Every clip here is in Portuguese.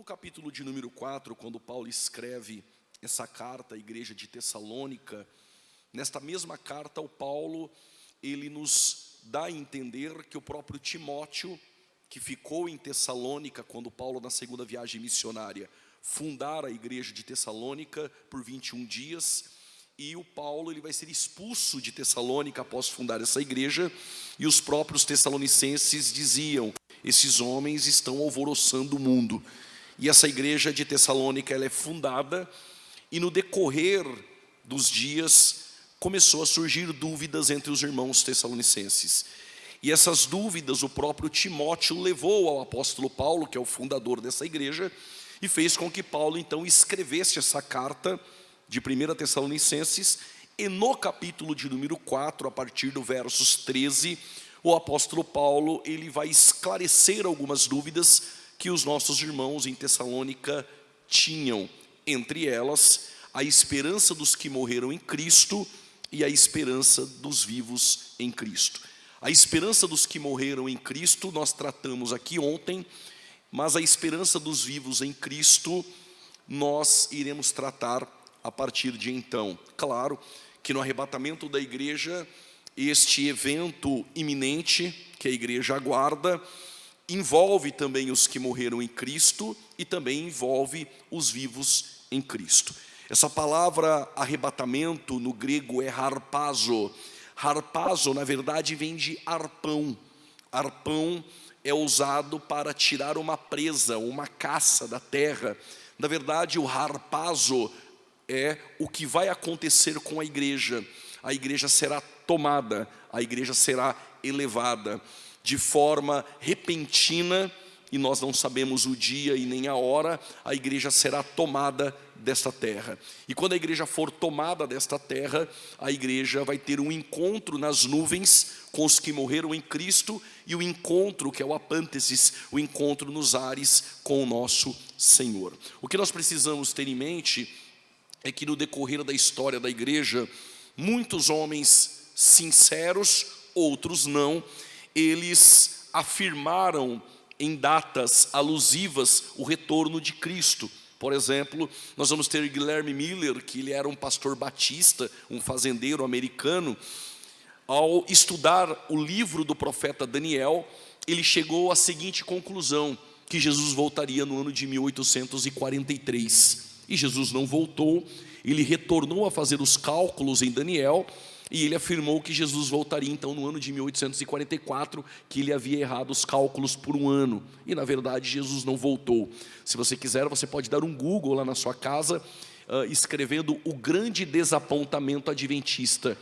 no capítulo de número 4, quando Paulo escreve essa carta à igreja de Tessalônica, nesta mesma carta, o Paulo, ele nos dá a entender que o próprio Timóteo, que ficou em Tessalônica, quando Paulo, na segunda viagem missionária, fundara a igreja de Tessalônica por 21 dias, e o Paulo ele vai ser expulso de Tessalônica após fundar essa igreja, e os próprios tessalonicenses diziam: esses homens estão alvoroçando o mundo. E essa igreja de Tessalônica ela é fundada, e no decorrer dos dias começou a surgir dúvidas entre os irmãos tessalonicenses. E essas dúvidas o próprio Timóteo levou ao apóstolo Paulo, que é o fundador dessa igreja, e fez com que Paulo então escrevesse essa carta de 1 Tessalonicenses, e no capítulo de número 4, a partir do versos 13, o apóstolo Paulo ele vai esclarecer algumas dúvidas que os nossos irmãos em Tessalônica tinham, entre elas a esperança dos que morreram em Cristo e a esperança dos vivos em Cristo. A esperança dos que morreram em Cristo nós tratamos aqui ontem, mas a esperança dos vivos em Cristo nós iremos tratar a partir de então. Claro que no arrebatamento da igreja, este evento iminente que a igreja aguarda, envolve também os que morreram em Cristo e também envolve os vivos em Cristo. Essa palavra arrebatamento no grego é harpazo. Harpazo, na verdade, vem de arpão. Arpão é usado para tirar uma presa, uma caça da terra. Na verdade, o harpazo é o que vai acontecer com a igreja. A igreja será tomada, a igreja será elevada de forma repentina, e nós não sabemos o dia e nem a hora. A igreja será tomada desta terra, e quando a igreja for tomada desta terra, a igreja vai ter um encontro nas nuvens com os que morreram em Cristo, e o encontro que é o apântesis, o encontro nos ares com o nosso Senhor. O que nós precisamos ter em mente é que no decorrer da história da igreja, muitos homens sinceros, outros não, eles afirmaram em datas alusivas o retorno de Cristo. Por exemplo, nós vamos ter Guilherme Miller, que ele era um pastor batista, um fazendeiro americano. Ao estudar o livro do profeta Daniel, ele chegou à seguinte conclusão: que Jesus voltaria no ano de 1843. E Jesus não voltou. Ele retornou a fazer os cálculos em Daniel, e ele afirmou que Jesus voltaria então no ano de 1844, que ele havia errado os cálculos por um ano, e na verdade Jesus não voltou. Se você quiser, você pode dar um Google lá na sua casa, escrevendo o grande desapontamento adventista.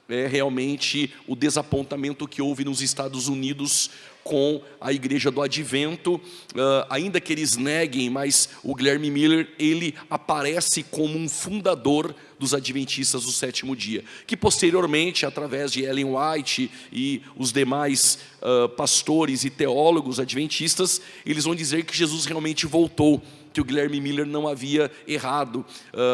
É realmente o desapontamento que houve nos Estados Unidos com a igreja do advento, ainda que eles neguem, mas o Guilherme Miller, ele aparece como um fundador dos adventistas do sétimo dia, que posteriormente, através de Ellen White e os demais pastores e teólogos adventistas, eles vão dizer que Jesus realmente voltou, que o Guilherme Miller não havia errado,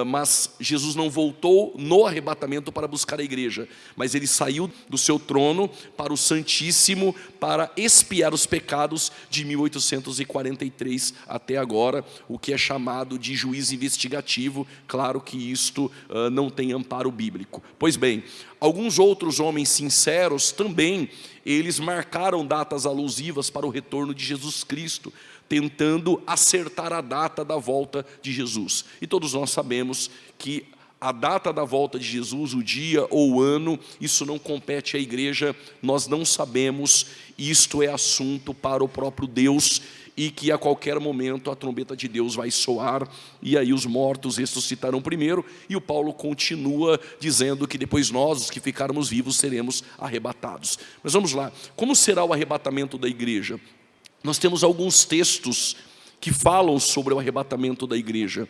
mas Jesus não voltou no arrebatamento para buscar a igreja, mas ele saiu do seu trono para o Santíssimo, para expiar os pecados de 1843 até agora, o que é chamado de juízo investigativo. Claro que isto não tem amparo bíblico. Pois bem, alguns outros homens sinceros também, eles marcaram datas alusivas para o retorno de Jesus Cristo, tentando acertar a data da volta de Jesus. E todos nós sabemos que a data da volta de Jesus, o dia ou o ano, isso não compete à igreja, nós não sabemos, isto é assunto para o próprio Deus, e que a qualquer momento a trombeta de Deus vai soar, e aí os mortos ressuscitarão primeiro, e o Paulo continua dizendo que depois nós, os que ficarmos vivos, seremos arrebatados. Mas vamos lá, como será o arrebatamento da igreja? Nós temos alguns textos que falam sobre o arrebatamento da igreja.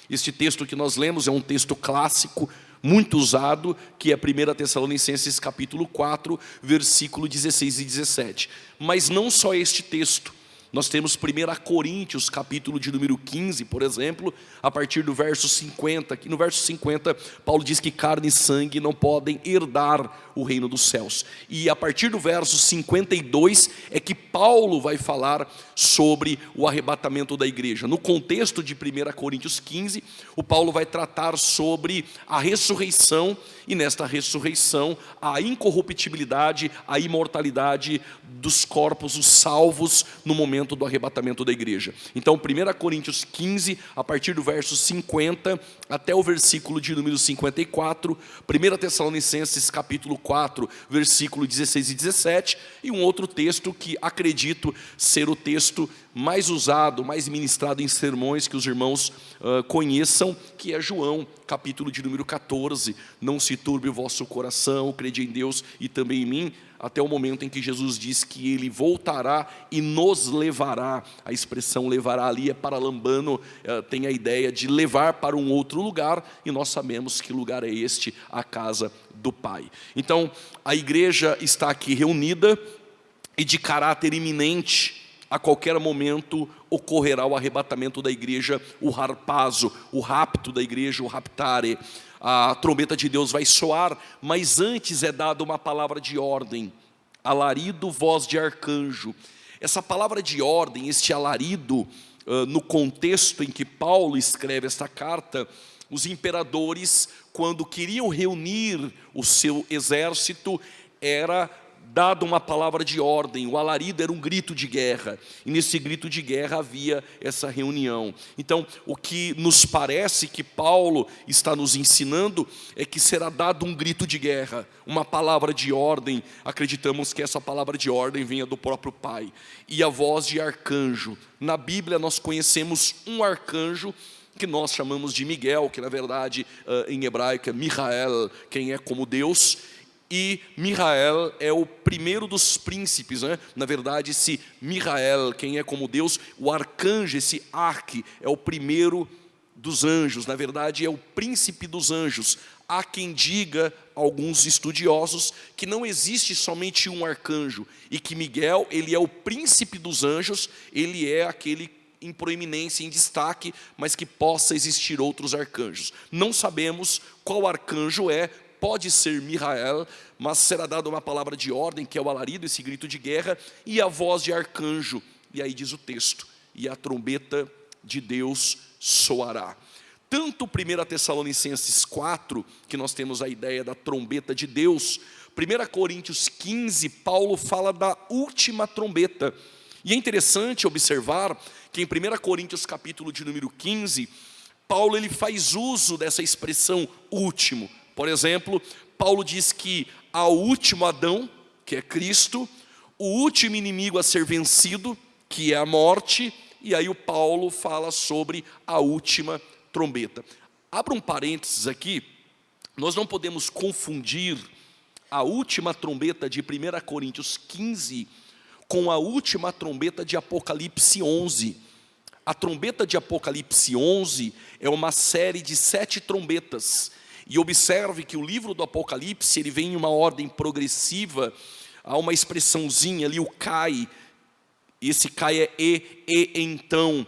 Este texto que nós lemos é um texto clássico, muito usado, que é 1 Tessalonicenses capítulo 4, versículo 16 e 17. Mas não só este texto. Nós temos 1 Coríntios, capítulo de número 15, por exemplo, a partir do verso 50. Aqui no verso 50, Paulo diz que carne e sangue não podem herdar o reino dos céus. E a partir do verso 52 é que Paulo vai falar sobre o arrebatamento da igreja. No contexto de 1 Coríntios 15, o Paulo vai tratar sobre a ressurreição, e nesta ressurreição a incorruptibilidade, a imortalidade dos corpos, os salvos no momento do arrebatamento da igreja. Então 1 Coríntios 15, a partir do verso 50 até o versículo de número 54, 1 Tessalonicenses capítulo 4, versículo 16 e 17, e um outro texto que acredito ser o texto mais usado, mais ministrado em sermões que os irmãos conheçam, que é João, capítulo de número 14, não se turbe o vosso coração, crede em Deus e também em mim, até o momento em que Jesus diz que Ele voltará e nos levará. A expressão levará ali é paralambano, tem a ideia de levar para um outro lugar, e nós sabemos que lugar é este, a casa do Pai. Então, a igreja está aqui reunida, e de caráter iminente, a qualquer momento ocorrerá o arrebatamento da igreja, o harpazo, o rapto da igreja, o raptare. A trombeta de Deus vai soar, mas antes é dada uma palavra de ordem: alarido, voz de arcanjo. Essa palavra de ordem, este alarido, no contexto em que Paulo escreve esta carta, os imperadores, quando queriam reunir o seu exército, era dado uma palavra de ordem. O alarido era um grito de guerra, e nesse grito de guerra havia essa reunião. Então, o que nos parece que Paulo está nos ensinando é que será dado um grito de guerra, uma palavra de ordem. Acreditamos que essa palavra de ordem venha do próprio Pai. E a voz de arcanjo. Na Bíblia nós conhecemos um arcanjo que nós chamamos de Miguel, que na verdade em hebraico é Michael, quem é como Deus. E Michael é o primeiro dos príncipes, né? Na verdade, esse Michael, quem é como Deus, o arcanjo, esse arque, é o primeiro dos anjos. Na verdade, é o príncipe dos anjos. Há quem diga, alguns estudiosos, que não existe somente um arcanjo, e que Miguel, ele é o príncipe dos anjos, ele é aquele em proeminência, em destaque, mas que possa existir outros arcanjos. Não sabemos qual arcanjo é. Pode ser Michael, mas será dada uma palavra de ordem, que é o alarido, esse grito de guerra, e a voz de arcanjo. E aí diz o texto: e a trombeta de Deus soará. Tanto 1 Tessalonicenses 4, que nós temos a ideia da trombeta de Deus, 1 Coríntios 15, Paulo fala da última trombeta. E é interessante observar que em 1 Coríntios capítulo de número 15, Paulo ele faz uso dessa expressão último. Por exemplo, Paulo diz que há o último Adão, que é Cristo, o último inimigo a ser vencido, que é a morte, e aí o Paulo fala sobre a última trombeta. Abra um parênteses aqui, nós não podemos confundir a última trombeta de 1 Coríntios 15 com a última trombeta de Apocalipse 11. A trombeta de Apocalipse 11 é uma série de 7 trombetas. E observe que o livro do Apocalipse, ele vem em uma ordem progressiva. Há uma expressãozinha ali, o cai. Esse cai é e então.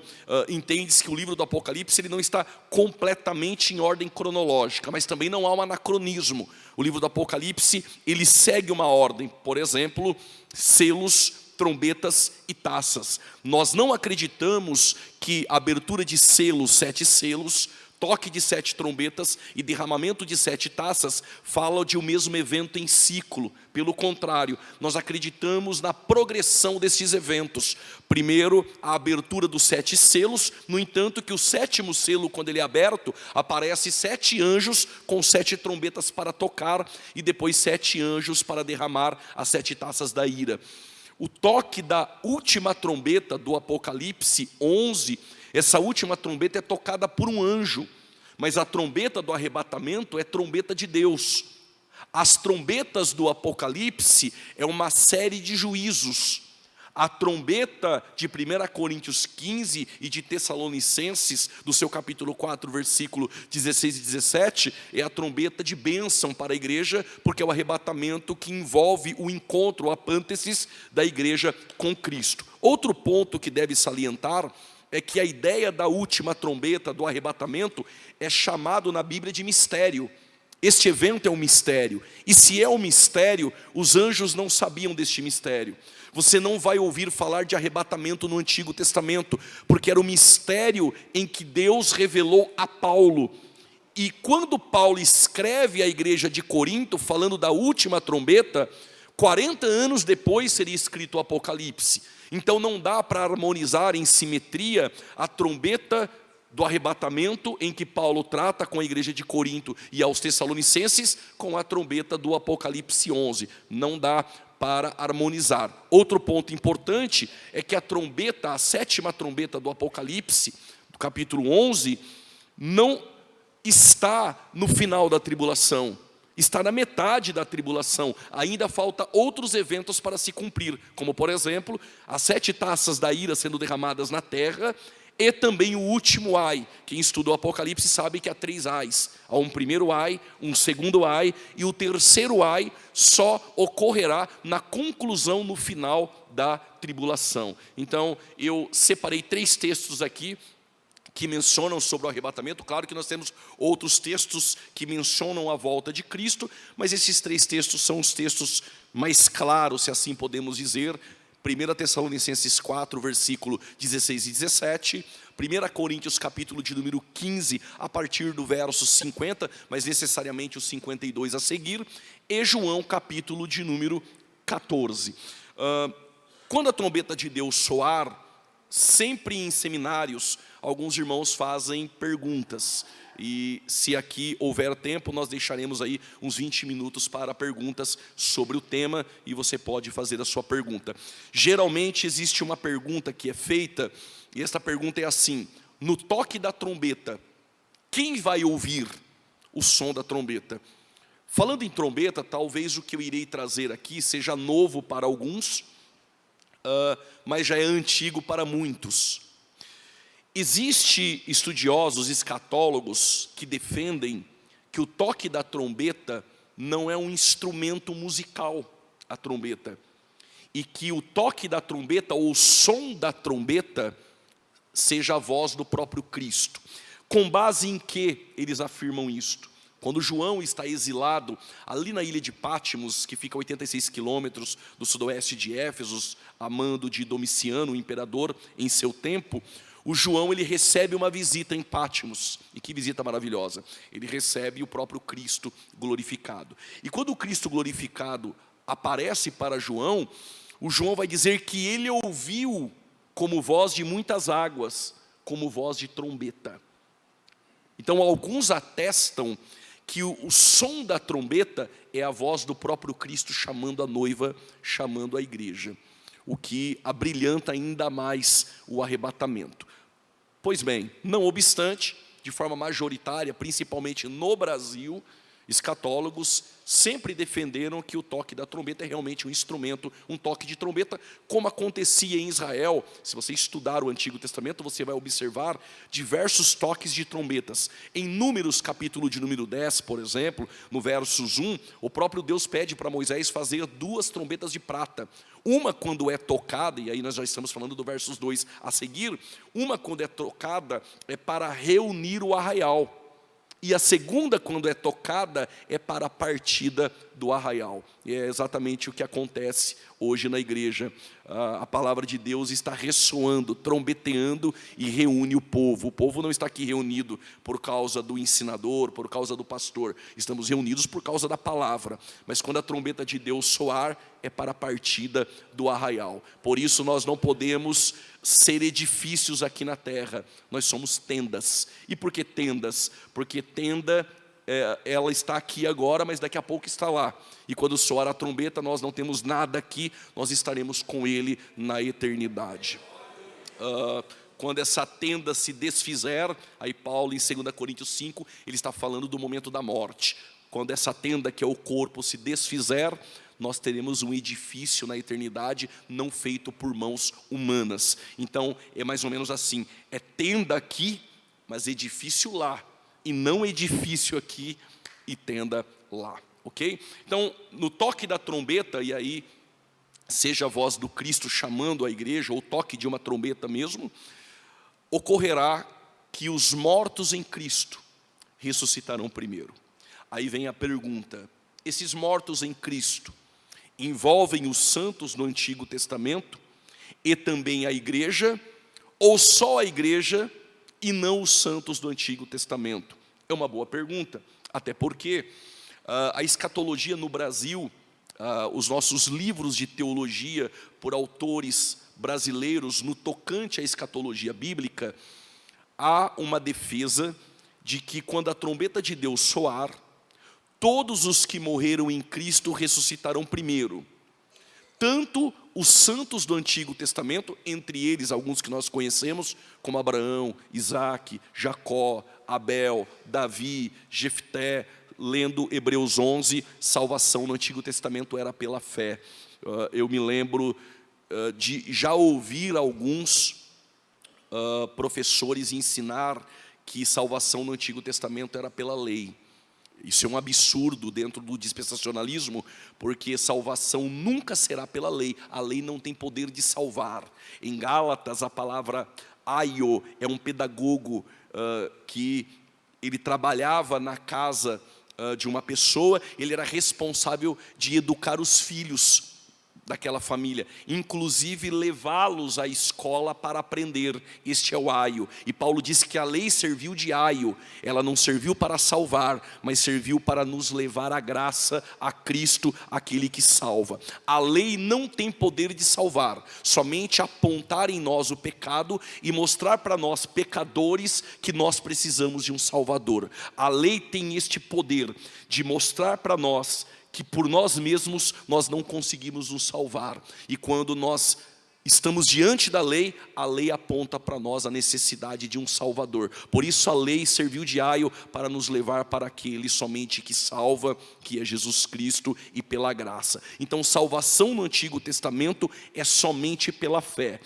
Entende-se que o livro do Apocalipse ele não está completamente em ordem cronológica, mas também não há um anacronismo. O livro do Apocalipse, ele segue uma ordem. Por exemplo, selos, trombetas e taças. Nós não acreditamos que a abertura de selos, 7 selos, toque de 7 trombetas e derramamento de 7 taças falam de um mesmo evento em ciclo. Pelo contrário, nós acreditamos na progressão desses eventos. Primeiro, a abertura dos 7 selos, no entanto que o 7º selo, quando ele é aberto, aparece 7 anjos com 7 trombetas para tocar, e depois 7 anjos para derramar as 7 taças da ira. O toque da última trombeta do Apocalipse 11, essa última trombeta é tocada por um anjo, mas a trombeta do arrebatamento é trombeta de Deus. As trombetas do Apocalipse é uma série de juízos. A trombeta de 1 Coríntios 15 e de Tessalonicenses, do seu capítulo 4, versículo 16 e 17, é a trombeta de bênção para a igreja, porque é o arrebatamento que envolve o encontro, o apântesis da igreja com Cristo. Outro ponto que deve salientar é que a ideia da última trombeta, do arrebatamento, é chamado na Bíblia de mistério. Este evento é um mistério, e se é um mistério, os anjos não sabiam deste mistério. Você não vai ouvir falar de arrebatamento no Antigo Testamento, porque era o mistério em que Deus revelou a Paulo. E quando Paulo escreve à igreja de Corinto, falando da última trombeta, 40 anos depois seria escrito o Apocalipse. Então não dá para harmonizar em simetria a trombeta do arrebatamento, em que Paulo trata com a igreja de Corinto e aos Tessalonicenses, com a trombeta do Apocalipse 11. Não dá para harmonizar. Outro ponto importante é que a trombeta, a sétima trombeta do Apocalipse, do capítulo 11, não está no final da tribulação, está na metade da tribulação. Ainda falta outros eventos para se cumprir, como por exemplo, as 7 taças da ira sendo derramadas na terra, e também o último ai. Quem estudou o Apocalipse sabe que há 3 ais. Há um primeiro ai, um segundo ai, e o terceiro ai só ocorrerá na conclusão, no final da tribulação. Então, eu separei 3 textos aqui que mencionam sobre o arrebatamento. Claro que nós temos outros textos que mencionam a volta de Cristo, mas esses 3 textos são os textos mais claros, se assim podemos dizer. 1 Tessalonicenses 4, versículo 16 e 17, 1 Coríntios capítulo de número 15, a partir do verso 50, mas necessariamente os 52 a seguir, e João capítulo de número 14. Quando a trombeta de Deus soar, sempre em seminários, alguns irmãos fazem perguntas. E se aqui houver tempo, nós deixaremos aí uns 20 minutos para perguntas sobre o tema, e você pode fazer a sua pergunta. Geralmente existe uma pergunta que é feita, e esta pergunta é assim: no toque da trombeta, quem vai ouvir o som da trombeta? Falando em trombeta, talvez o que eu irei trazer aqui seja novo para alguns, mas já é antigo para muitos. Existem estudiosos, escatólogos, que defendem que o toque da trombeta não é um instrumento musical, a trombeta, e que o toque da trombeta, ou o som da trombeta, seja a voz do próprio Cristo. Com base em que eles afirmam isto? Quando João está exilado ali na ilha de Patmos, que fica a 86 quilômetros do sudoeste de Éfeso, a mando de Domiciano, o imperador, em seu tempo, o João, ele recebe uma visita em Patmos, e que visita maravilhosa. Ele recebe o próprio Cristo glorificado. E quando o Cristo glorificado aparece para João, o João vai dizer que ele ouviu como voz de muitas águas, como voz de trombeta. Então alguns atestam que o som da trombeta é a voz do próprio Cristo chamando a noiva, chamando a igreja, o que abrilhanta ainda mais o arrebatamento. Pois bem, não obstante, de forma majoritária, principalmente no Brasil, escatólogos sempre defenderam que o toque da trombeta é realmente um instrumento, um toque de trombeta, como acontecia em Israel. Se você estudar o Antigo Testamento, você vai observar diversos toques de trombetas. Em Números, capítulo de número 10, por exemplo, no versos 1, o próprio Deus pede para Moisés fazer 2 trombetas de prata. Uma quando é tocada, e aí nós já estamos falando do versos 2 a seguir, uma quando é tocada é para reunir o arraial. E a segunda, quando é tocada, é para a partida do arraial. E é exatamente o que acontece hoje na igreja. A palavra de Deus está ressoando, trombeteando e reúne o povo. O povo não está aqui reunido por causa do ensinador, por causa do pastor. Estamos reunidos por causa da palavra. Mas quando a trombeta de Deus soar, é para a partida do arraial. Por isso nós não podemos ser edifícios aqui na terra. Nós somos tendas. E por que tendas? Porque tenda, ela está aqui agora, mas daqui a pouco está lá. E quando soar a trombeta, nós não temos nada aqui, nós estaremos com Ele na eternidade. Quando essa tenda se desfizer, aí Paulo em 2 Coríntios 5, ele está falando do momento da morte. Quando essa tenda, que é o corpo, se desfizer, nós teremos um edifício na eternidade não feito por mãos humanas. Então é mais ou menos assim, é tenda aqui, mas edifício lá, e não edifício aqui e tenda lá, ok? Então no toque da trombeta, e aí seja a voz do Cristo chamando a igreja, ou toque de uma trombeta mesmo, ocorrerá que os mortos em Cristo ressuscitarão primeiro. Aí vem a pergunta, esses mortos em Cristo envolvem os santos no Antigo Testamento e também a igreja, ou só a igreja e não os santos do Antigo Testamento? É uma boa pergunta, até porque a escatologia no Brasil, os nossos livros de teologia por autores brasileiros no tocante à escatologia bíblica, há uma defesa de que quando a trombeta de Deus soar, todos os que morreram em Cristo ressuscitarão primeiro. Tanto os santos do Antigo Testamento, entre eles alguns que nós conhecemos, como Abraão, Isaac, Jacó, Abel, Davi, Jefté, lendo Hebreus 11, salvação no Antigo Testamento era pela fé. Eu me lembro de já ouvir alguns professores ensinar que salvação no Antigo Testamento era pela lei. Isso é um absurdo dentro do dispensacionalismo, porque salvação nunca será pela lei. A lei não tem poder de salvar. Em Gálatas, a palavra aio é um pedagogo que ele trabalhava na casa de uma pessoa, ele era responsável de educar os filhos daquela família, inclusive levá-los à escola para aprender. Este é o aio. E Paulo diz que a lei serviu de aio, ela não serviu para salvar, mas serviu para nos levar à graça, a Cristo, aquele que salva. A lei não tem poder de salvar, somente apontar em nós o pecado e mostrar para nós, pecadores, que nós precisamos de um Salvador. A lei tem este poder de mostrar para nós que por nós mesmos nós não conseguimos nos salvar. E quando nós estamos diante da lei, a lei aponta para nós a necessidade de um Salvador. Por isso a lei serviu de aio para nos levar para aquele somente que salva, que é Jesus Cristo, e pela graça. Então salvação no Antigo Testamento é somente pela fé.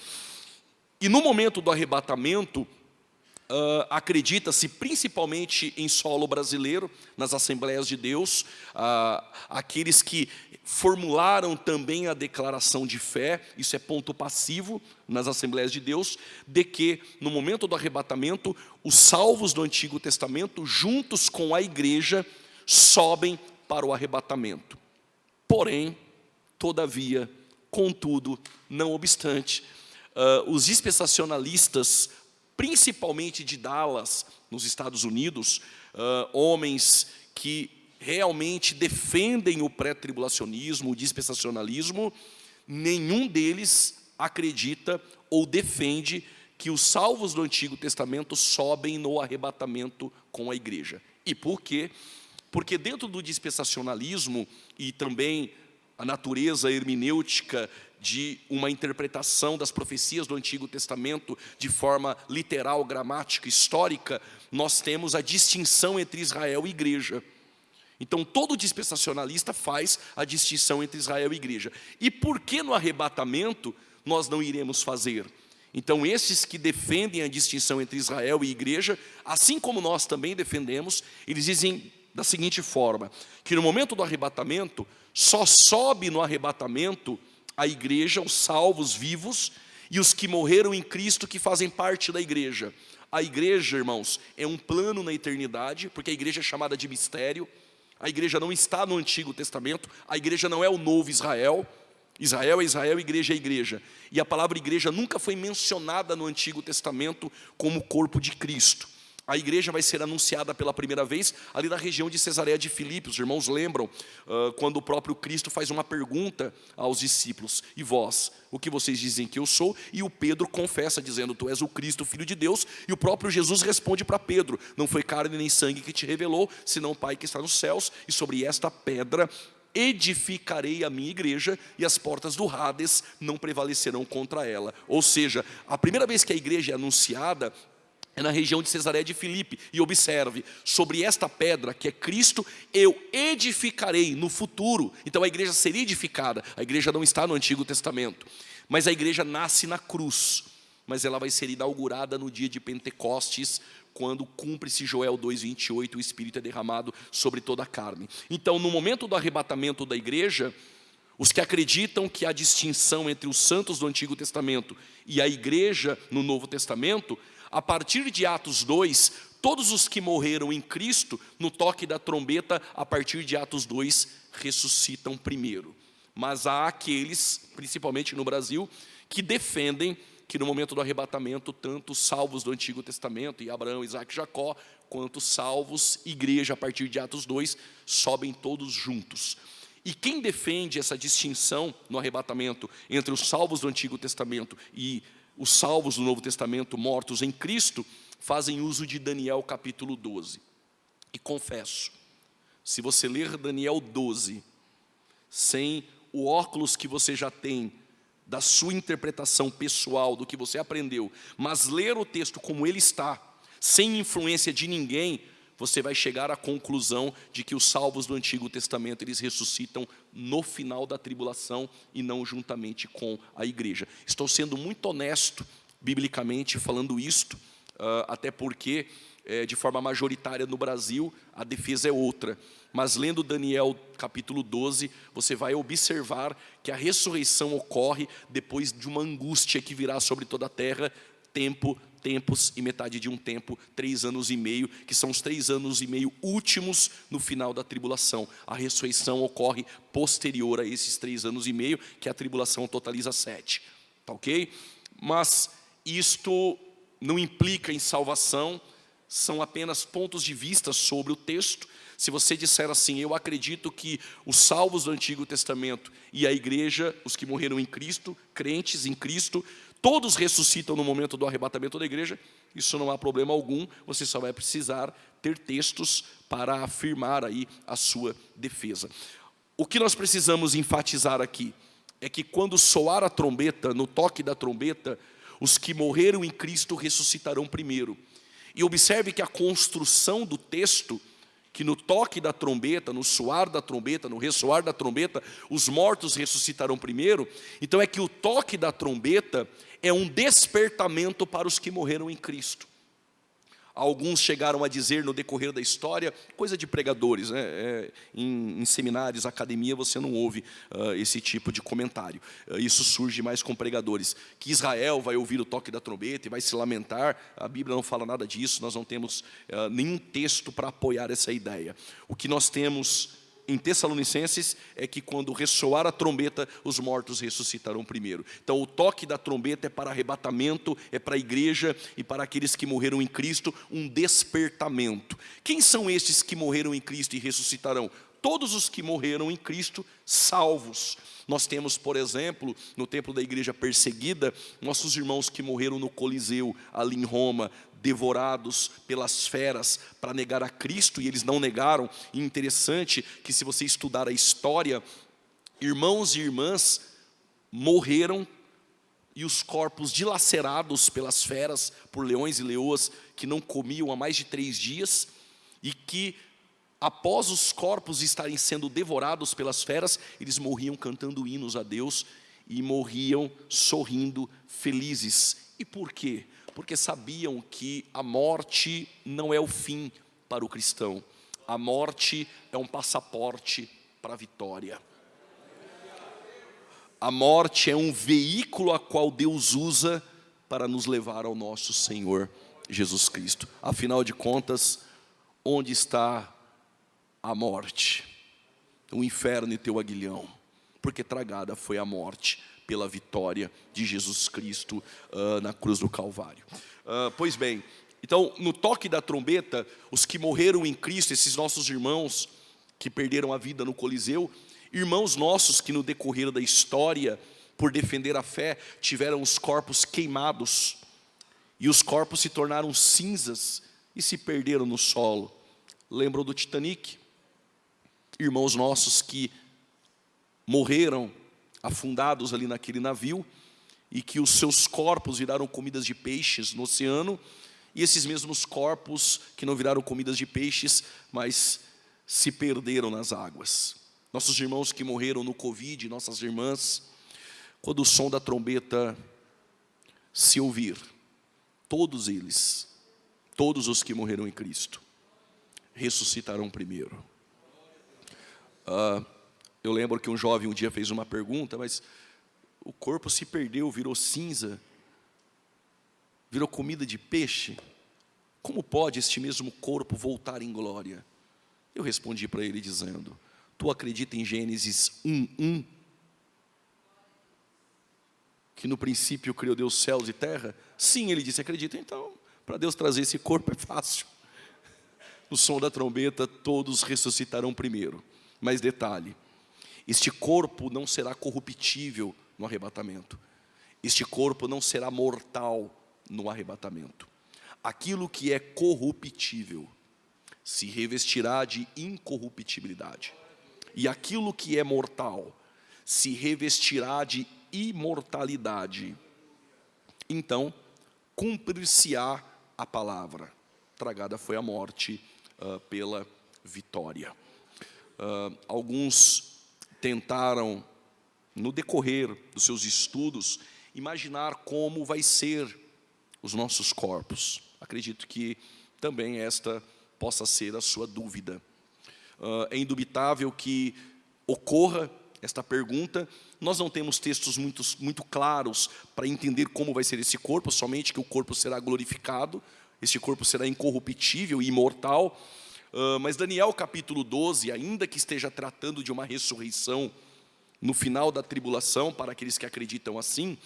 E no momento do arrebatamento, acredita-se principalmente em solo brasileiro, nas Assembleias de Deus, aqueles que formularam também a declaração de fé, isso é ponto passivo nas Assembleias de Deus, de que no momento do arrebatamento, os salvos do Antigo Testamento, juntos com a igreja, sobem para o arrebatamento. Porém, todavia, contudo, não obstante, os dispensacionalistas, principalmente de Dallas, nos Estados Unidos, homens que realmente defendem o pré-tribulacionismo, o dispensacionalismo, nenhum deles acredita ou defende que os salvos do Antigo Testamento sobem no arrebatamento com a igreja. E por quê? Porque dentro do dispensacionalismo e também a natureza hermenêutica de uma interpretação das profecias do Antigo Testamento de forma literal, gramática, histórica, nós temos a distinção entre Israel e igreja. Então todo dispensacionalista faz a distinção entre Israel e igreja. E por que no arrebatamento nós não iremos fazer? Então esses que defendem a distinção entre Israel e igreja, assim como nós também defendemos, eles dizem da seguinte forma, que no momento do arrebatamento, só sobe no arrebatamento a igreja, os salvos vivos e os que morreram em Cristo, que fazem parte da igreja. A igreja, irmãos, é um plano na eternidade, porque a igreja é chamada de mistério. A igreja não está no Antigo Testamento, a igreja não é o novo Israel. Israel é Israel, igreja é igreja. E a palavra igreja nunca foi mencionada no Antigo Testamento como corpo de Cristo. A igreja vai ser anunciada pela primeira vez ali na região de Cesareia de Filipe. Os irmãos lembram quando o próprio Cristo faz uma pergunta aos discípulos: e vós, o que vocês dizem que eu sou? E o Pedro confessa dizendo: tu és o Cristo, Filho de Deus. E o próprio Jesus responde para Pedro: não foi carne nem sangue que te revelou, senão o Pai que está nos céus. E sobre esta pedra edificarei a minha igreja, e as portas do Hades não prevalecerão contra ela. Ou seja, a primeira vez que a igreja é anunciada, é na região de Cesareia de Filipe. E observe, sobre esta pedra que é Cristo, eu edificarei no futuro. Então a igreja seria edificada. A igreja não está no Antigo Testamento, mas a igreja nasce na cruz. Mas ela vai ser inaugurada no dia de Pentecostes, quando cumpre-se Joel 2,28, o Espírito é derramado sobre toda a carne. Então, no momento do arrebatamento da igreja, os que acreditam que há distinção entre os santos do Antigo Testamento e a igreja no Novo Testamento, a partir de Atos 2, todos os que morreram em Cristo, no toque da trombeta, a partir de Atos 2, ressuscitam primeiro. Mas há aqueles, principalmente no Brasil, que defendem que no momento do arrebatamento, tanto os salvos do Antigo Testamento, e Abraão, Isaac e Jacó, quanto os salvos, igreja, a partir de Atos 2, sobem todos juntos. E quem defende essa distinção no arrebatamento entre os salvos do Antigo Testamento e os salvos do Novo Testamento mortos em Cristo, fazem uso de Daniel capítulo 12. E confesso, se você ler Daniel 12, sem o óculos que você já tem, da sua interpretação pessoal, do que você aprendeu, mas ler o texto como ele está, sem influência de ninguém, você vai chegar à conclusão de que os salvos do Antigo Testamento, eles ressuscitam no final da tribulação e não juntamente com a igreja. Estou sendo muito honesto, biblicamente, falando isto, até porque, de forma majoritária no Brasil, a defesa é outra. Mas lendo Daniel capítulo 12, você vai observar que a ressurreição ocorre depois de uma angústia que virá sobre toda a terra, tempos e metade de um tempo, 3 anos e meio, que são os 3 anos e meio últimos no final da tribulação. A ressurreição ocorre posterior a esses 3 anos e meio, que a tribulação totaliza 7, tá ok? Mas isto não implica em salvação, são apenas pontos de vista sobre o texto. Se você disser assim, eu acredito que os salvos do Antigo Testamento e a igreja, os que morreram em Cristo, crentes em Cristo, todos ressuscitam no momento do arrebatamento da igreja, isso não há problema algum, você só vai precisar ter textos para afirmar aí a sua defesa. O que nós precisamos enfatizar aqui é que quando soar a trombeta, no toque da trombeta, os que morreram em Cristo ressuscitarão primeiro. E observe que a construção do texto, que no toque da trombeta, no soar da trombeta, no ressoar da trombeta, os mortos ressuscitarão primeiro. Então é que o toque da trombeta é um despertamento para os que morreram em Cristo. Alguns chegaram a dizer no decorrer da história, coisa de pregadores, né? Em seminários, academia, você não ouve esse tipo de comentário. Isso surge mais com pregadores. Que Israel vai ouvir o toque da trombeta e vai se lamentar. A Bíblia não fala nada disso, nós não temos nenhum texto para apoiar essa ideia. O que nós temos em Tessalonicenses é que quando ressoar a trombeta, os mortos ressuscitarão primeiro. Então o toque da trombeta é para arrebatamento, é para a igreja e para aqueles que morreram em Cristo, um despertamento. Quem são estes que morreram em Cristo e ressuscitarão? Todos os que morreram em Cristo, salvos. Nós temos, por exemplo, no templo da igreja perseguida, nossos irmãos que morreram no Coliseu, ali em Roma, devorados pelas feras para negar a Cristo, e eles não negaram. E interessante que, se você estudar a história, irmãos e irmãs morreram e os corpos dilacerados pelas feras, por leões e leoas que não comiam há mais de 3 dias, e que após os corpos estarem sendo devorados pelas feras, eles morriam cantando hinos a Deus e morriam sorrindo, felizes. E por quê? Porque sabiam que a morte não é o fim para o cristão. A morte é um passaporte para a vitória. A morte é um veículo a qual Deus usa para nos levar ao nosso Senhor Jesus Cristo. Afinal de contas, onde está a morte? O inferno e teu aguilhão, porque tragada foi a morte pela vitória de Jesus Cristo na cruz do Calvário. Pois bem, então no toque da trombeta, os que morreram em Cristo, esses nossos irmãos que perderam a vida no Coliseu, irmãos nossos que no decorrer da história, por defender a fé, tiveram os corpos queimados, e os corpos se tornaram cinzas e se perderam no solo. Lembram do Titanic? Irmãos nossos que morreram afundados ali naquele navio, e que os seus corpos viraram comidas de peixes no oceano, E esses mesmos corpos que não viraram comidas de peixes, mas se perderam nas águas. Nossos irmãos que morreram no Covid, nossas irmãs, quando o som da trombeta se ouvir, todos eles, todos os que morreram em Cristo, ressuscitarão primeiro. Eu lembro que um jovem um dia fez uma pergunta, mas o corpo se perdeu, virou cinza, virou comida de peixe, como pode este mesmo corpo voltar em glória? Eu respondi para ele dizendo, tu acredita em Gênesis 1:1? Que no princípio criou Deus céus e terra? Sim, ele disse, acredito. Então, para Deus trazer esse corpo é fácil. No som da trombeta, todos ressuscitarão primeiro. Mas detalhe, este corpo não será corruptível no arrebatamento. Este corpo não será mortal no arrebatamento. Aquilo que é corruptível se revestirá de incorruptibilidade. E aquilo que é mortal se revestirá de imortalidade. Então, cumprir-se-á a palavra. Tragada foi a morte pela vitória. Alguns tentaram, no decorrer dos seus estudos, imaginar como vai ser os nossos corpos. Acredito que também esta possa ser a sua dúvida. É indubitável que ocorra esta pergunta. Nós não temos textos muito claros para entender como vai ser esse corpo, somente que o corpo será glorificado, este corpo será incorruptível e imortal. Mas Daniel capítulo 12, ainda que esteja tratando de uma ressurreição no final da tribulação, para aqueles que acreditam assim,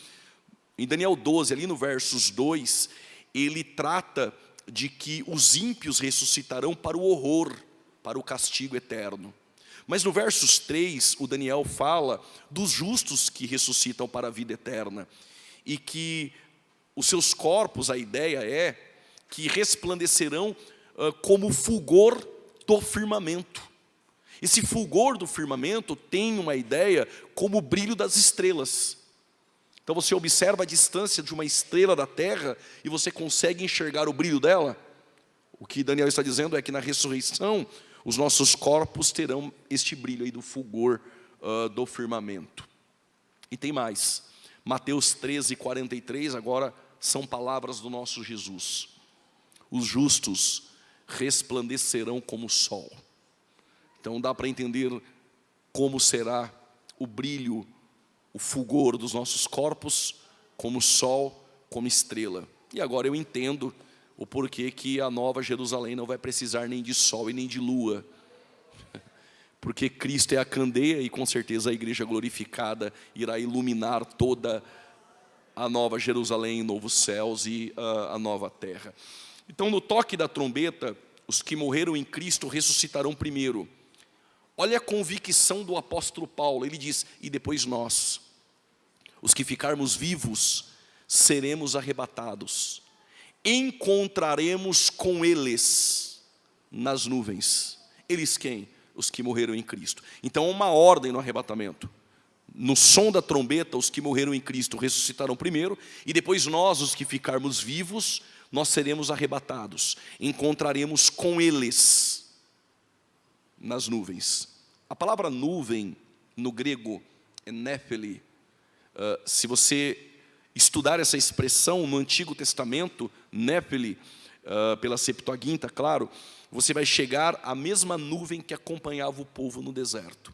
em Daniel 12, ali no versos 2, ele trata de que os ímpios ressuscitarão para o horror, para o castigo eterno. Mas no versos 3, o Daniel fala dos justos que ressuscitam para a vida eterna. E que os seus corpos, a ideia é que resplandecerão como o fulgor do firmamento. Esse fulgor do firmamento tem uma ideia como o brilho das estrelas. Então você observa a distância de uma estrela da terra e você consegue enxergar o brilho dela. O que Daniel está dizendo é que na ressurreição os nossos corpos terão este brilho aí do fulgor do firmamento. E tem mais. Mateus 13:43 agora são palavras do nosso Jesus. Os justos resplandecerão como o sol. Então dá para entender como será o brilho, o fulgor dos nossos corpos, como sol, como estrela. E agora eu entendo o porquê que a nova Jerusalém não vai precisar nem de sol e nem de lua. Porque Cristo é a candeia e com certeza a igreja glorificada irá iluminar toda a nova Jerusalém, novos céus e a nova terra. Então no toque da trombeta, os que morreram em Cristo ressuscitarão primeiro. Olha a convicção do apóstolo Paulo, ele diz, e depois nós, os que ficarmos vivos, seremos arrebatados. Encontraremos com eles nas nuvens. Eles quem? Os que morreram em Cristo. Então há uma ordem no arrebatamento. No som da trombeta, os que morreram em Cristo ressuscitarão primeiro, e depois nós, os que ficarmos vivos, nós seremos arrebatados. Encontraremos com eles nas nuvens. A palavra nuvem, no grego, é néfeli. Se você estudar essa expressão no Antigo Testamento, néfeli, pela Septuaginta, claro, você vai chegar à mesma nuvem que acompanhava o povo no deserto.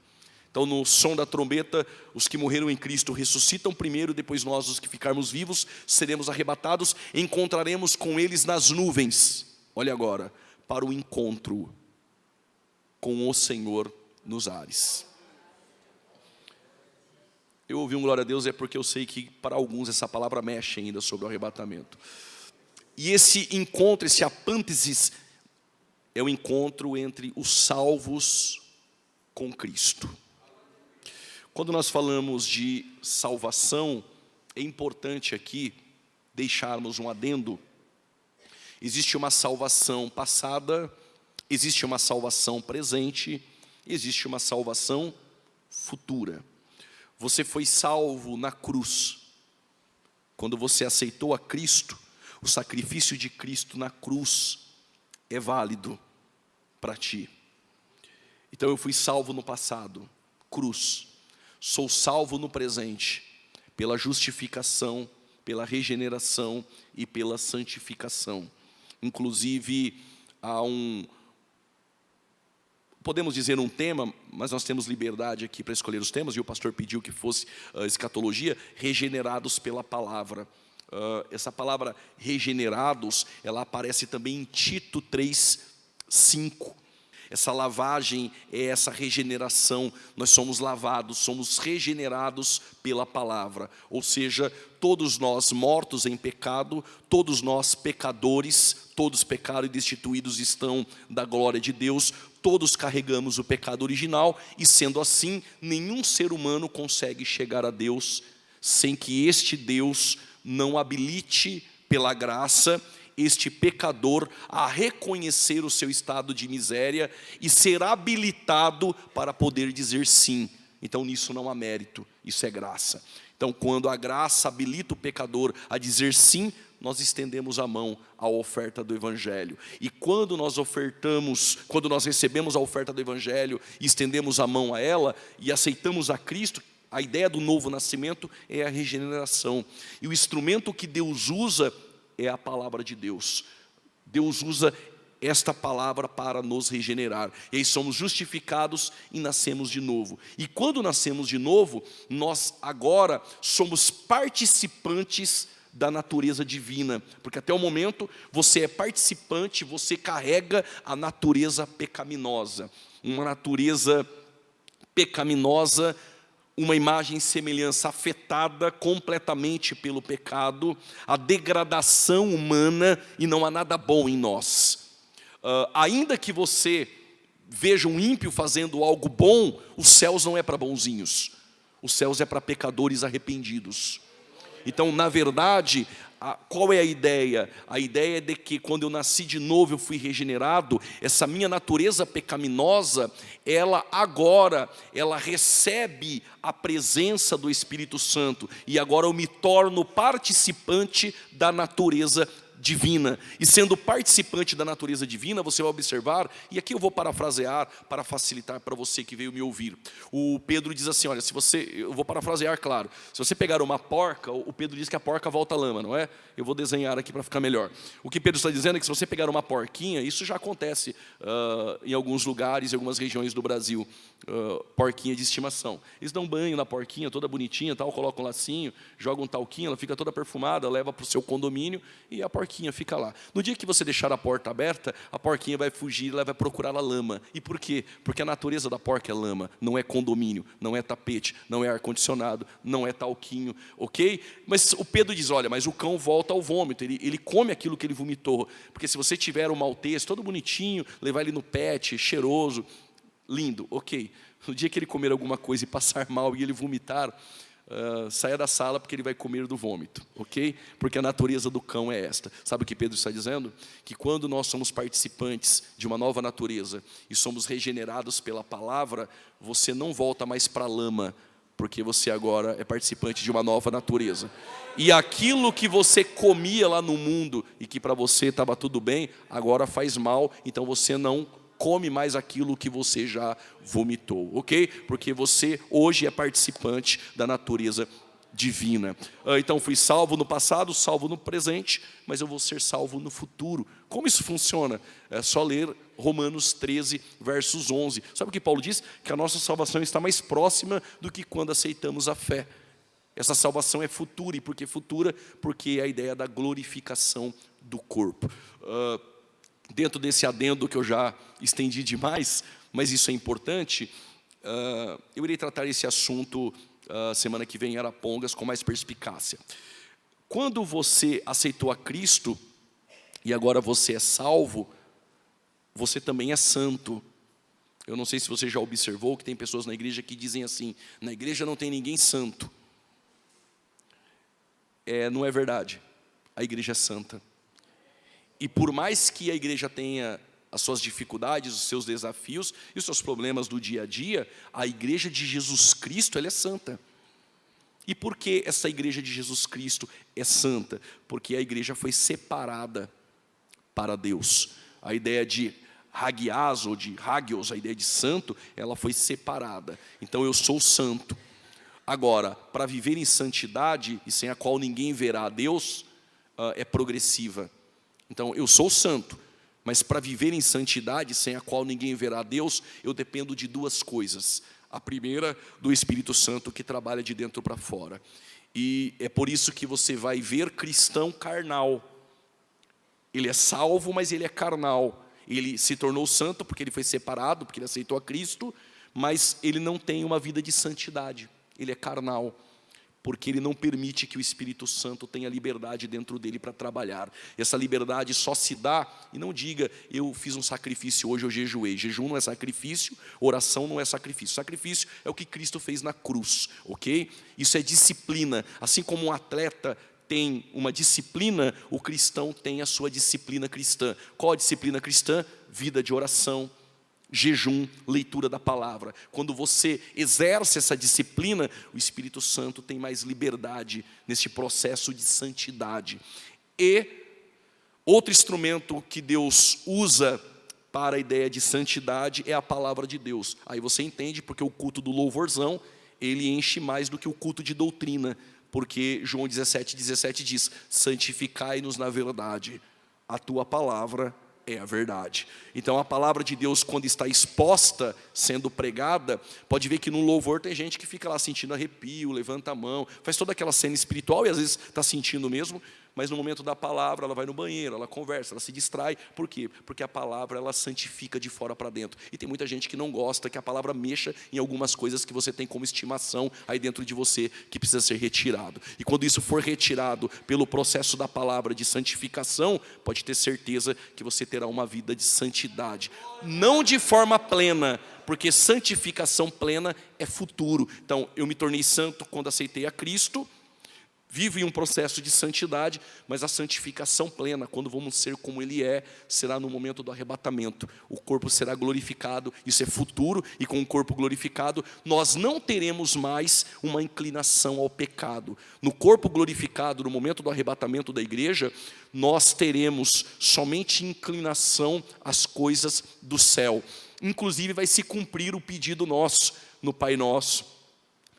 Então no som da trombeta, os que morreram em Cristo ressuscitam primeiro, depois nós, os que ficarmos vivos, seremos arrebatados, encontraremos com eles nas nuvens. Olha agora, para o encontro com o Senhor nos ares. Eu ouvi um glória a Deus, é porque eu sei que para alguns essa palavra mexe ainda sobre o arrebatamento. E esse encontro, esse apântesis, é o encontro entre os salvos com Cristo. Quando nós falamos de salvação, é importante aqui deixarmos um adendo. Existe uma salvação passada, existe uma salvação presente, existe uma salvação futura. Você foi salvo na cruz. Quando você aceitou a Cristo, o sacrifício de Cristo na cruz é válido para ti. Então eu fui salvo no passado, cruz. Sou salvo no presente, pela justificação, pela regeneração e pela santificação. Inclusive, há podemos dizer um tema, mas nós temos liberdade aqui para escolher os temas, e o pastor pediu que fosse escatologia, regenerados pela palavra. Essa palavra regenerados, ela aparece também em Tito 3:5. Essa lavagem é essa regeneração, nós somos lavados, somos regenerados pela palavra. Ou seja, todos nós mortos em pecado, todos nós pecadores, todos pecados e destituídos estão da glória de Deus, todos carregamos o pecado original, e sendo assim, nenhum ser humano consegue chegar a Deus sem que este Deus não habilite pela graça este pecador a reconhecer o seu estado de miséria e ser habilitado para poder dizer sim. Então nisso não há mérito, isso é graça. Então quando a graça habilita o pecador a dizer sim, nós estendemos a mão à oferta do Evangelho. E quando nós recebemos a oferta do Evangelho e estendemos a mão a ela e aceitamos a Cristo, a ideia do novo nascimento é a regeneração. E o instrumento que Deus usa é a palavra de Deus. Deus usa esta palavra para nos regenerar. E aí somos justificados e nascemos de novo. E quando nascemos de novo, nós agora somos participantes da natureza divina. Porque até o momento você é participante, você carrega a natureza pecaminosa. Uma natureza pecaminosa, uma imagem e semelhança afetada completamente pelo pecado, a degradação humana, e não há nada bom em nós. Ainda que você veja um ímpio fazendo algo bom, os céus não é para bonzinhos, os céus é para pecadores arrependidos. Então, na verdade, qual é a ideia? A ideia é de que quando eu nasci de novo, eu fui regenerado, essa minha natureza pecaminosa, ela recebe a presença do Espírito Santo, e agora eu me torno participante da natureza divina. E sendo participante da natureza divina, você vai observar, e aqui eu vou parafrasear para facilitar para você que veio me ouvir. O Pedro diz assim, olha, eu vou parafrasear, claro, se você pegar uma porca, o Pedro diz que a porca volta à lama, não é? Eu vou desenhar aqui para ficar melhor. O que Pedro está dizendo é que se você pegar uma porquinha, isso já acontece em alguns lugares, em algumas regiões do Brasil, porquinha de estimação. Eles dão banho na porquinha, toda bonitinha, tal, colocam um lacinho, jogam um talquinho, ela fica toda perfumada, leva para o seu condomínio, e a porquinha fica lá. No dia que você deixar a porta aberta, a porquinha vai fugir, ela vai procurar a lama. E por quê? Porque a natureza da porca é lama, não é condomínio, não é tapete, não é ar-condicionado, não é talquinho, ok? Mas o Pedro diz, olha, mas o cão volta ao vômito, ele come aquilo que ele vomitou, porque se você tiver um maltese todo bonitinho, levar ele no pet, cheiroso, lindo, ok. No dia que ele comer alguma coisa e passar mal e ele vomitar, saia da sala, porque ele vai comer do vômito, ok? Porque a natureza do cão é esta. Sabe o que Pedro está dizendo? Que quando nós somos participantes de uma nova natureza e somos regenerados pela palavra, você não volta mais para a lama, porque você agora é participante de uma nova natureza. E aquilo que você comia lá no mundo e que para você estava tudo bem, agora faz mal, então você não come mais aquilo que você já vomitou, ok? Porque você hoje é participante da natureza divina. Então fui salvo no passado, salvo no presente, mas eu vou ser salvo no futuro. Como isso funciona? É só ler Romanos 13, versos 11. Sabe o que Paulo diz? Que a nossa salvação está mais próxima do que quando aceitamos a fé. Essa salvação é futura. E por que futura? Porque é a ideia da glorificação do corpo. Dentro desse adendo que eu já estendi demais, mas isso é importante, eu irei tratar esse assunto semana que vem em Arapongas com mais perspicácia. Quando você aceitou a Cristo e agora você é salvo, você também é santo. Eu não sei se você já observou que tem pessoas na igreja que dizem assim, na igreja não tem ninguém santo. Não é verdade, a igreja é santa. E por mais que a igreja tenha as suas dificuldades, os seus desafios e os seus problemas do dia a dia, a igreja de Jesus Cristo, ela é santa. E por que essa igreja de Jesus Cristo é santa? Porque a igreja foi separada para Deus. A ideia de hagias ou de hagios, a ideia de santo, ela foi separada. Então eu sou santo. Agora, para viver em santidade, e sem a qual ninguém verá a Deus, é progressiva. Então eu sou santo, mas para viver em santidade, sem a qual ninguém verá a Deus, eu dependo de duas coisas. A primeira, do Espírito Santo, que trabalha de dentro para fora. E é por isso que você vai ver cristão carnal. Ele é salvo, mas ele é carnal. Ele se tornou santo porque ele foi separado, porque ele aceitou a Cristo, mas ele não tem uma vida de santidade. Ele é carnal, porque ele não permite que o Espírito Santo tenha liberdade dentro dele para trabalhar. Essa liberdade só se dá, e não diga, eu fiz um sacrifício hoje, eu jejuei. Jejum não é sacrifício, oração não é sacrifício. Sacrifício é o que Cristo fez na cruz, ok? Isso é disciplina. Assim como um atleta tem uma disciplina, o cristão tem a sua disciplina cristã. Qual a disciplina cristã? Vida de oração, jejum, leitura da palavra. Quando você exerce essa disciplina, o Espírito Santo tem mais liberdade neste processo de santidade. E outro instrumento que Deus usa para a ideia de santidade é a palavra de Deus. Aí você entende porque o culto do louvorzão, ele enche mais do que o culto de doutrina, porque João 17:17 diz: santificai-nos na verdade, a tua palavra é a verdade. Então a palavra de Deus, quando está exposta, sendo pregada, pode ver que no louvor tem gente que fica lá sentindo arrepio, levanta a mão, faz toda aquela cena espiritual e às vezes está sentindo mesmo, mas no momento da palavra ela vai no banheiro, ela conversa, ela se distrai. Por quê? Porque a palavra ela santifica de fora para dentro. E tem muita gente que não gosta que a palavra mexa em algumas coisas que você tem como estimação aí dentro de você, que precisa ser retirado. E quando isso for retirado pelo processo da palavra de santificação, pode ter certeza que você terá uma vida de santidade. Não de forma plena, porque santificação plena é futuro. Então eu me tornei santo quando aceitei a Cristo, vivo em um processo de santidade, mas a santificação plena, quando vamos ser como Ele é, será no momento do arrebatamento. O corpo será glorificado, isso é futuro, e com o corpo glorificado, nós não teremos mais uma inclinação ao pecado. No corpo glorificado, no momento do arrebatamento da igreja, nós teremos somente inclinação às coisas do céu. Inclusive vai se cumprir o pedido nosso, no Pai Nosso,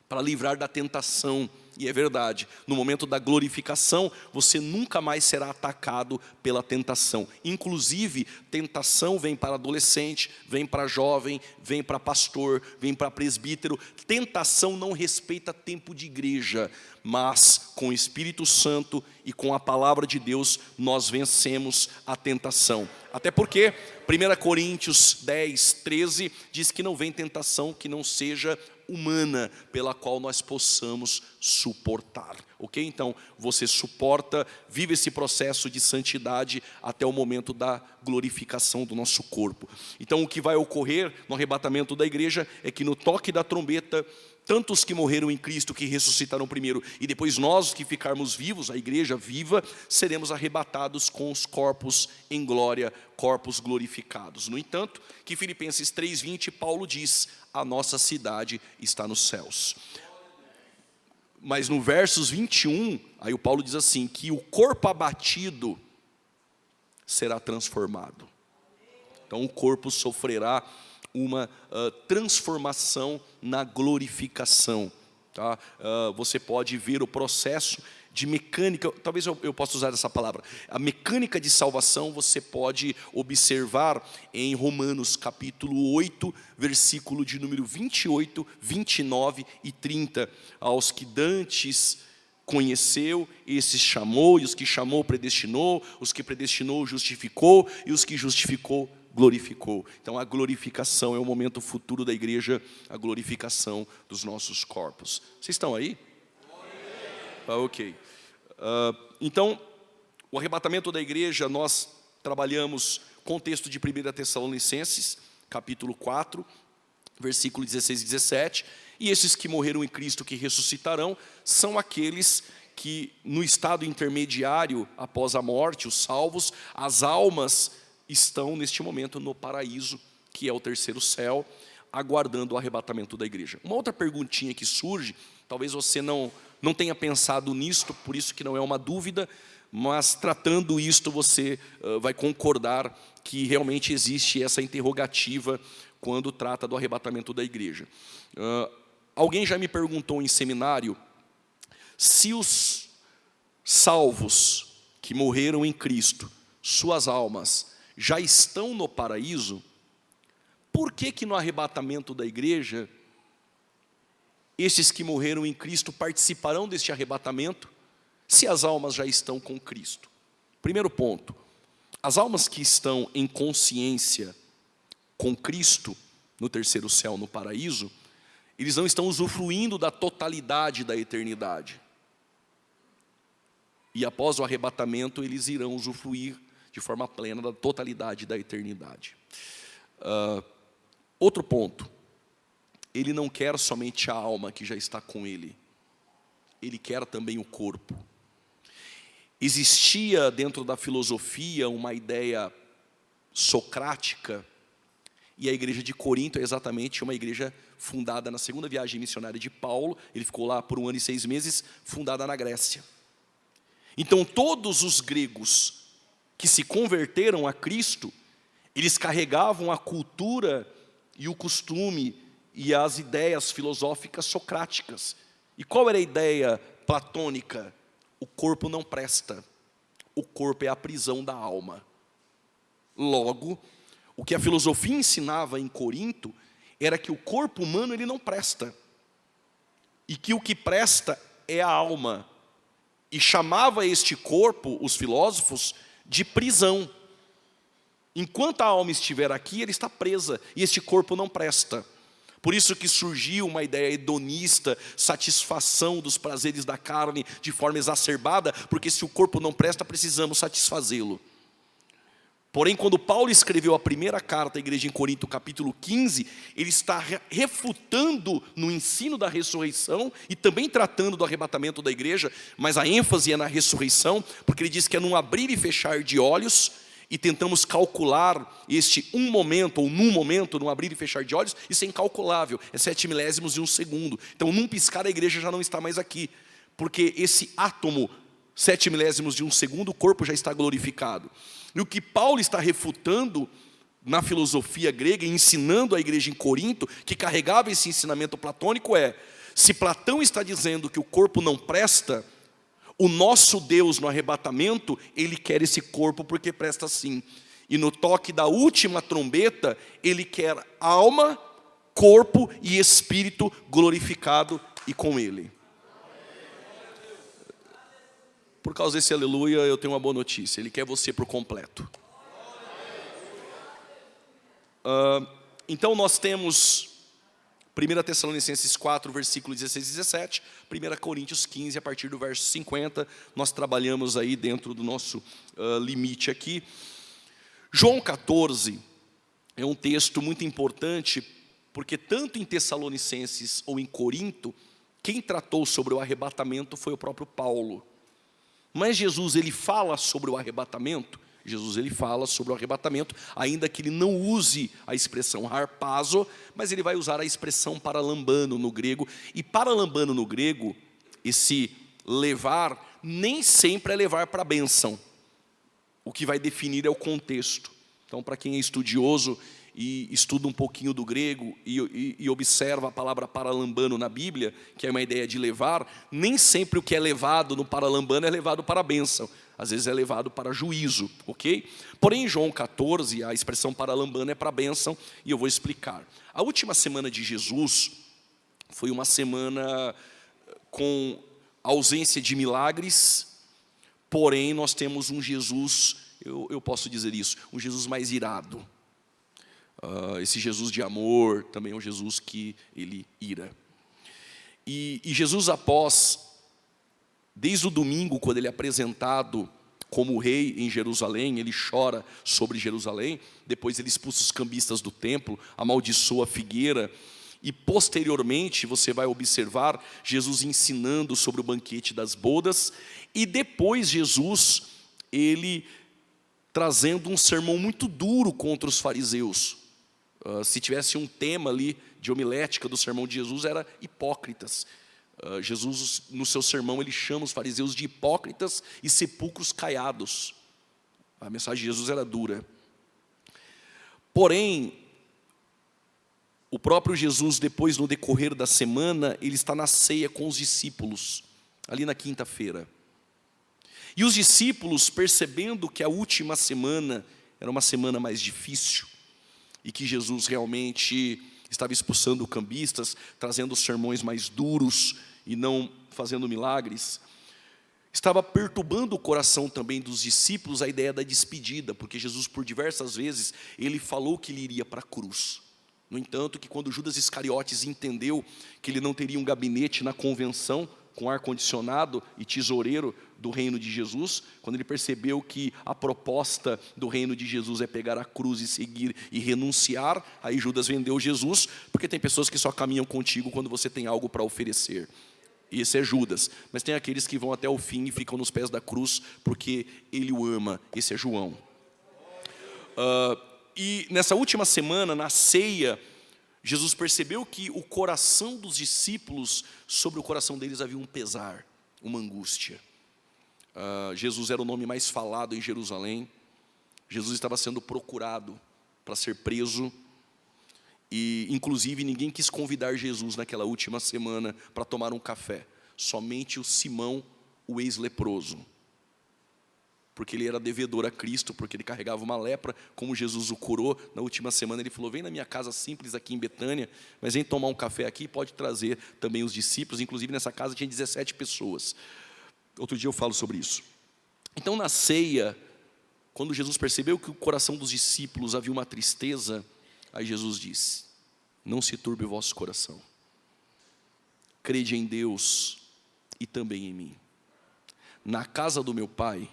para livrar da tentação. E é verdade, no momento da glorificação, você nunca mais será atacado pela tentação. Inclusive, tentação vem para adolescente, vem para jovem, vem para pastor, vem para presbítero. Tentação não respeita tempo de igreja, mas com o Espírito Santo e com a palavra de Deus, nós vencemos a tentação. Até porque 1 Coríntios 10:13 diz que não vem tentação que não seja humana, pela qual nós possamos suportar, ok? Então, você suporta, vive esse processo de santidade até o momento da glorificação do nosso corpo. Então, o que vai ocorrer no arrebatamento da igreja é que no toque da trombeta, tanto os que morreram em Cristo, que ressuscitarão primeiro, e depois nós que ficarmos vivos, a igreja viva, seremos arrebatados com os corpos em glória, corpos glorificados. No entanto, que Filipenses 3:20, Paulo diz: a nossa cidade está nos céus. Mas no versos 21, aí o Paulo diz assim, que o corpo abatido será transformado. Então o corpo sofrerá uma transformação na glorificação, tá? Você pode ver o processo de mecânica, talvez eu possa usar essa palavra, a mecânica de salvação você pode observar em Romanos capítulo 8, versículo de número 28, 29 e 30, aos que dantes conheceu, esses chamou, e os que chamou predestinou, os que predestinou justificou, e os que justificou glorificou. Então a glorificação é o momento futuro da igreja, a glorificação dos nossos corpos. Vocês estão aí? Ok. Então, o arrebatamento da igreja, nós trabalhamos com o texto de 1 Tessalonicenses, capítulo 4, versículo 16 e 17, e esses que morreram em Cristo que ressuscitarão, são aqueles que no estado intermediário, após a morte, os salvos, as almas estão neste momento no paraíso, que é o terceiro céu. aguardando o arrebatamento da igreja. Uma outra perguntinha que surge, talvez você não tenha pensado nisto, por isso que não é uma dúvida, mas tratando isto você vai concordar que realmente existe essa interrogativa quando trata do arrebatamento da igreja. Alguém já me perguntou em seminário se os salvos que morreram em Cristo, suas almas, já estão no paraíso, por que no arrebatamento da igreja, esses que morreram em Cristo participarão deste arrebatamento, se as almas já estão com Cristo? Primeiro ponto, as almas que estão em consciência com Cristo, no terceiro céu, no paraíso, eles não estão usufruindo da totalidade da eternidade. E após o arrebatamento, eles irão usufruir de forma plena da totalidade da eternidade. Outro ponto, ele não quer somente a alma que já está com ele, ele quer também o corpo. Existia dentro da filosofia uma ideia socrática, e a igreja de Corinto é exatamente uma igreja fundada na segunda viagem missionária de Paulo. Ele ficou lá por 1 ano e 6 meses, fundada na Grécia. Então todos os gregos que se converteram a Cristo, eles carregavam a cultura e o costume e as ideias filosóficas socráticas. E qual era a ideia platônica? O corpo não presta, o corpo é a prisão da alma. Logo, o que a filosofia ensinava em Corinto era que o corpo humano ele não presta, e que o que presta é a alma, e chamava este corpo, os filósofos, de prisão. Enquanto a alma estiver aqui, ela está presa, e este corpo não presta. Por isso que surgiu uma ideia hedonista, satisfação dos prazeres da carne de forma exacerbada, porque se o corpo não presta, precisamos satisfazê-lo. Porém, quando Paulo escreveu a primeira carta à igreja em Corinto, capítulo 15, ele está refutando no ensino da ressurreição e também tratando do arrebatamento da igreja, mas a ênfase é na ressurreição, porque ele diz que é num abrir e fechar de olhos, e tentamos calcular este um momento, ou num momento, num abrir e fechar de olhos, isso é incalculável, é 7 milésimos de um segundo. Então, num piscar, a igreja já não está mais aqui, porque esse átomo, 7 milésimos de um segundo, o corpo já está glorificado. E o que Paulo está refutando na filosofia grega, ensinando a igreja em Corinto, que carregava esse ensinamento platônico, é: se Platão está dizendo que o corpo não presta, o nosso Deus no arrebatamento, Ele quer esse corpo porque presta sim. E no toque da última trombeta, Ele quer alma, corpo e espírito glorificado e com Ele. Por causa desse aleluia, eu tenho uma boa notícia: Ele quer você por completo. Então nós temos 1 Tessalonicenses 4, versículo 16 e 17, 1 Coríntios 15, a partir do verso 50, nós trabalhamos aí dentro do nosso limite aqui. João 14 é um texto muito importante, porque tanto em Tessalonicenses ou em Corinto, quem tratou sobre o arrebatamento foi o próprio Paulo. Mas Jesus, ele fala sobre o arrebatamento, ainda que ele não use a expressão harpazo, mas ele vai usar a expressão paralambano no grego. E paralambano no grego, esse levar, nem sempre é levar para a bênção. O que vai definir é o contexto. Então, para quem é estudioso e estuda um pouquinho do grego e observa a palavra paralambano na Bíblia, que é uma ideia de levar, nem sempre o que é levado no paralambano é levado para a bênção. Às vezes é levado para juízo, ok? Porém, em João 14, a expressão paralambano é para a bênção, e eu vou explicar. A última semana de Jesus foi uma semana com ausência de milagres, porém nós temos um Jesus, eu posso dizer isso, um Jesus mais irado. Esse Jesus de amor também é um Jesus que ele ira. E Jesus, desde o domingo, quando ele é apresentado como rei em Jerusalém, ele chora sobre Jerusalém, depois ele expulsa os cambistas do templo, amaldiçoa a figueira, e posteriormente você vai observar Jesus ensinando sobre o banquete das bodas, e depois Jesus, ele trazendo um sermão muito duro contra os fariseus. Se tivesse um tema ali de homilética do sermão de Jesus, era hipócritas. Jesus, no seu sermão, ele chama os fariseus de hipócritas e sepulcros caiados. A mensagem de Jesus era dura. Porém, o próprio Jesus, depois, no decorrer da semana, ele está na ceia com os discípulos, ali na quinta-feira. E os discípulos, percebendo que a última semana era uma semana mais difícil, e que Jesus realmente estava expulsando cambistas, trazendo sermões mais duros e não fazendo milagres, estava perturbando o coração também dos discípulos a ideia da despedida, porque Jesus, por diversas vezes, ele falou que ele iria para a cruz. No entanto, que quando Judas Iscariotes entendeu que ele não teria um gabinete na convenção, com ar-condicionado e tesoureiro do reino de Jesus, quando ele percebeu que a proposta do reino de Jesus é pegar a cruz e seguir e renunciar, aí Judas vendeu Jesus, porque tem pessoas que só caminham contigo quando você tem algo para oferecer. Esse é Judas, mas tem aqueles que vão até o fim e ficam nos pés da cruz, porque ele o ama, esse é João. E nessa última semana, na ceia, Jesus percebeu que o coração dos discípulos, sobre o coração deles havia um pesar, uma angústia. Jesus era o nome mais falado em Jerusalém. Jesus estava sendo procurado para ser preso. E, inclusive, ninguém quis convidar Jesus naquela última semana para tomar um café. Somente o Simão, o ex-leproso. Porque ele era devedor a Cristo, porque ele carregava uma lepra, como Jesus o curou. Na última semana ele falou, vem na minha casa simples aqui em Betânia, mas vem tomar um café aqui, pode trazer também os discípulos. Inclusive nessa casa tinha 17 pessoas. Outro dia eu falo sobre isso. Então na ceia, quando Jesus percebeu que o coração dos discípulos havia uma tristeza, aí Jesus disse, não se turbe o vosso coração. Crede em Deus e também em mim. Na casa do meu Pai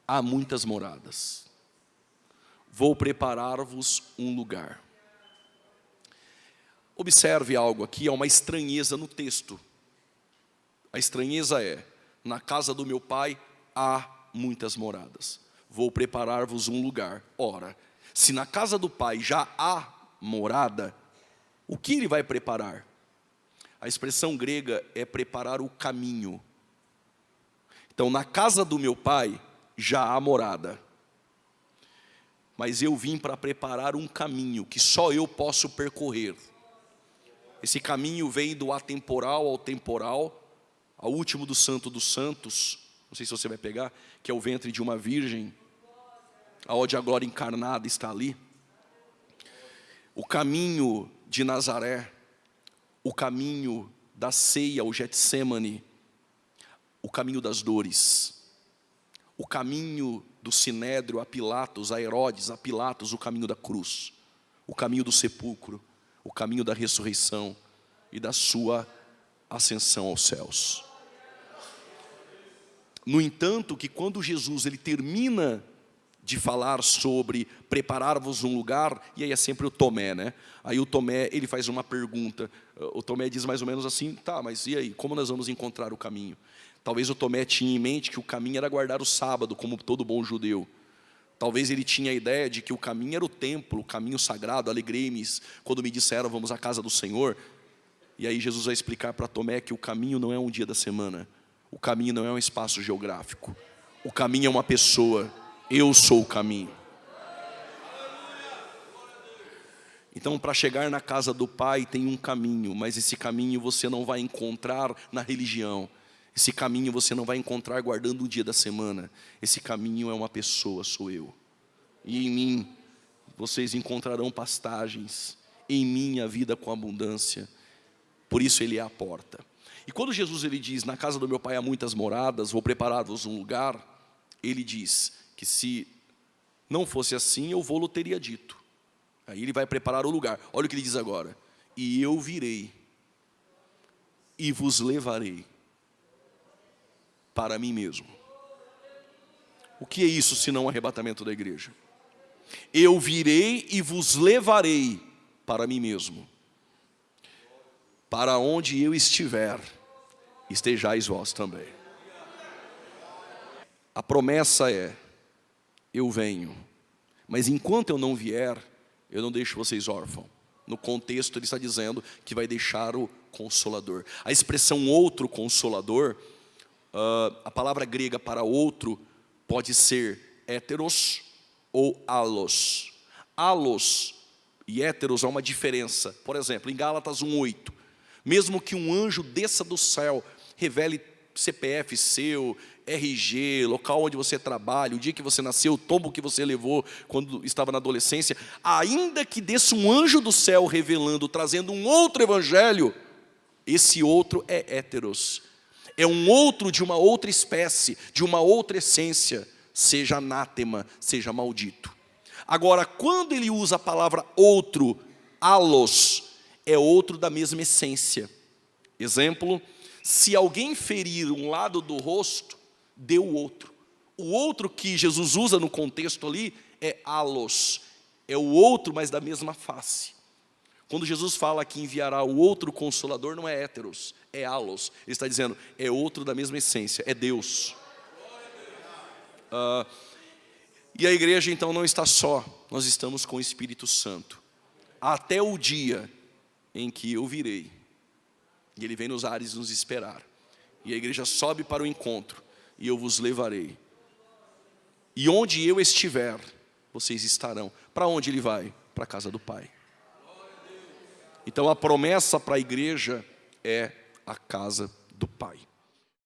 há muitas moradas. Vou preparar-vos um lugar. Observe algo aqui, há uma estranheza no texto. A estranheza é, na casa do meu Pai há muitas moradas. Vou preparar-vos um lugar. Ora, se na casa do Pai já há morada, o que ele vai preparar? A expressão grega é preparar o caminho. Então, na casa do meu Pai já há morada, mas eu vim para preparar um caminho que só eu posso percorrer. Esse caminho vem do atemporal ao temporal, ao último do Santo dos Santos, não sei se você vai pegar, que é o ventre de uma virgem, aonde a glória encarnada está ali. O caminho de Nazaré, o caminho da ceia, o Getsêmani, o caminho das dores, o caminho do Sinédrio a Pilatos, a Herodes, a Pilatos, o caminho da cruz, o caminho do sepulcro, o caminho da ressurreição e da sua ascensão aos céus. No entanto, que quando Jesus ele termina de falar sobre preparar-vos um lugar, e aí é sempre o Tomé, né? Aí o Tomé, ele faz uma pergunta, o Tomé diz mais ou menos assim, tá, mas e aí, como nós vamos encontrar o caminho? Talvez o Tomé tinha em mente que o caminho era guardar o sábado, como todo bom judeu. Talvez ele tinha a ideia de que o caminho era o templo, o caminho sagrado, alegrei-me quando me disseram, vamos à casa do Senhor. E aí Jesus vai explicar para Tomé que o caminho não é um dia da semana, o caminho não é um espaço geográfico, o caminho é uma pessoa, eu sou o caminho. Então, para chegar na casa do Pai tem um caminho, mas esse caminho você não vai encontrar na religião. Esse caminho você não vai encontrar guardando um dia da semana. Esse caminho é uma pessoa, sou eu. E em mim vocês encontrarão pastagens. Em mim a vida com abundância. Por isso ele é a porta. E quando Jesus ele diz, na casa do meu Pai há muitas moradas, vou preparar-vos um lugar, ele diz que se não fosse assim, eu vou-lo teria dito. Aí ele vai preparar o lugar. Olha o que ele diz agora. E eu virei e vos levarei para mim mesmo. O que é isso senão o arrebatamento da igreja? Eu virei e vos levarei para mim mesmo. Para onde eu estiver, estejais vós também. A promessa é, eu venho, mas enquanto eu não vier, eu não deixo vocês órfãos. No contexto ele está dizendo que vai deixar o Consolador. A expressão outro Consolador, a palavra grega para outro pode ser héteros ou allos. Allos e héteros há uma diferença. Por exemplo, em Gálatas 1:8, mesmo que um anjo desça do céu, revele CPF seu, RG, local onde você trabalha, o dia que você nasceu, o tombo que você levou quando estava na adolescência, ainda que desça um anjo do céu revelando, trazendo um outro evangelho, esse outro é héteros, é um outro de uma outra espécie, de uma outra essência, seja anátema, seja maldito. Agora, quando ele usa a palavra outro, allos, é outro da mesma essência. Exemplo, se alguém ferir um lado do rosto, dê o outro. O outro que Jesus usa no contexto ali é allos, é o outro, mas da mesma face. Quando Jesus fala que enviará o outro Consolador, não é héteros, é allos. Ele está dizendo, é outro da mesma essência, é Deus. E a igreja então não está só, nós estamos com o Espírito Santo. Até o dia em que eu virei, e Ele vem nos ares nos esperar. E a igreja sobe para o encontro, e eu vos levarei. E onde eu estiver, vocês estarão. Para onde Ele vai? Para a casa do Pai. Então a promessa para a igreja é a casa do Pai.